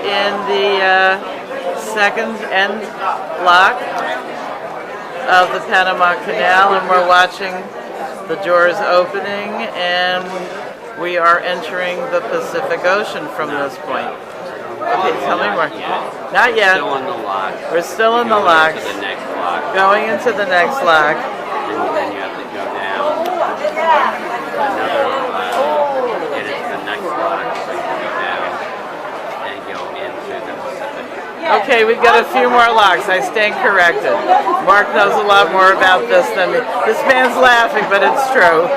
in the second end lock of the Panama Canal, and we're watching the doors opening, and we are entering the Pacific Ocean from this point. Okay, tell me more. Not yet. Still in the lock. We're still in the locks. Into the next lock. Going into the next lock. And then you have to go down. Another and it's the next lock, so you can go down and go into the Pacific. Okay, we've got a few more locks. I stand corrected. Mark knows a lot more about this than me. This man's laughing, but it's true.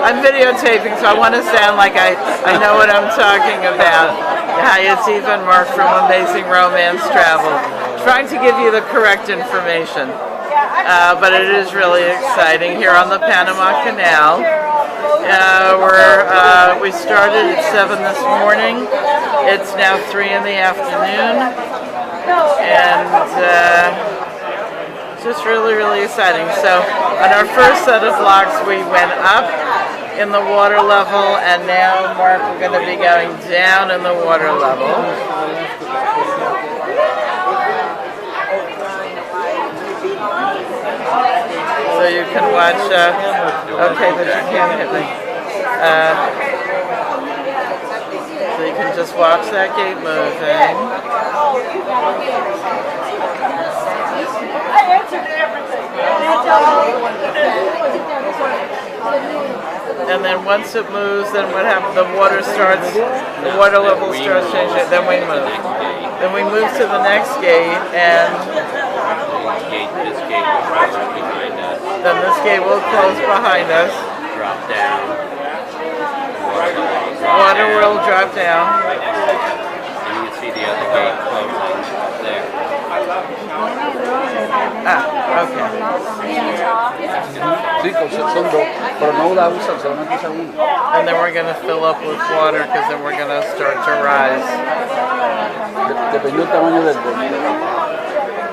I'm videotaping, so I want to sound like I know what I'm talking about. Hi, it's Eva and Mark from Amazing Romance Travel. Trying to give you the correct information. But it is really exciting here on the Panama Canal. We started at 7 this morning. It's now 3 in the afternoon. And just really, really exciting. So on our first set of locks, we went up in the water level, and now, Mark, we're going to be going down in the water level. So you can watch, okay, but you can't hit me. So you can just watch that gate moving. And then once it moves, then what happens? The water level starts changing. Then we move. Then we move to the next gate, and This gate will close behind us. Then this gate will close behind us. Drop down. Water will drop down. And you can see the other gate closing there. Okay. And then we're going to fill up with water, because then we're going to start to rise.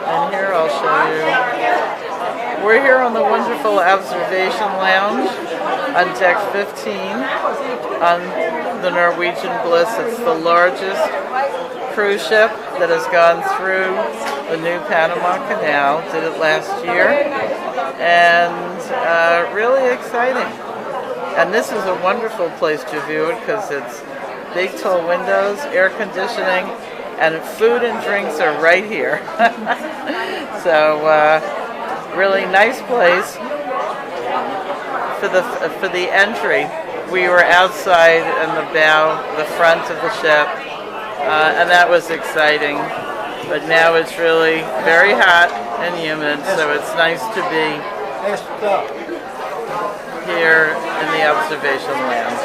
And here I'll show you. We're here on the wonderful observation lounge on deck 15 on the Norwegian Bliss. It's the largest cruise ship that has gone through the new Panama Canal. Did it last year, and really exciting. And this is a wonderful place to view it, because it's big tall windows, air conditioning, and food and drinks are right here. So really nice place. For the entry, we were outside in the bow, the front of the ship, and that was exciting. But now it's really very hot and humid, so it's nice to be here in the observation lounge.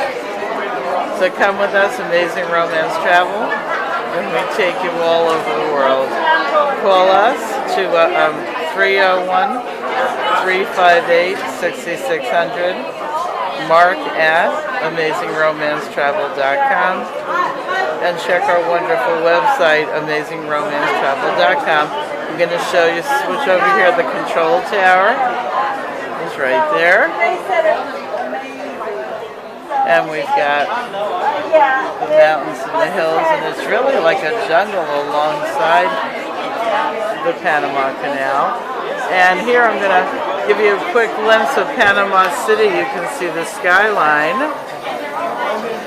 So come with us, Amazing Romance Travel, and we take you all over the world. Call us to 301-358-6600. Mark at AmazingRomanceTravel.com, and check our wonderful website, AmazingRomanceTravel.com. I'm going to show you, switch over here, the control tower is right there. And we've got the mountains and the hills, and it's really like a jungle alongside the Panama Canal. And here I'm going to give you a quick glimpse of Panama City. You can see the skyline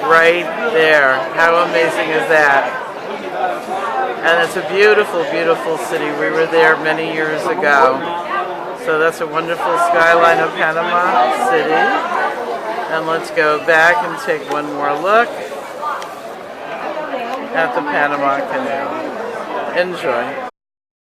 right there. How amazing is that? And it's a beautiful, beautiful city. We were there many years ago. So that's a wonderful skyline of Panama City. And let's go back and take one more look at the Panama Canal. Enjoy.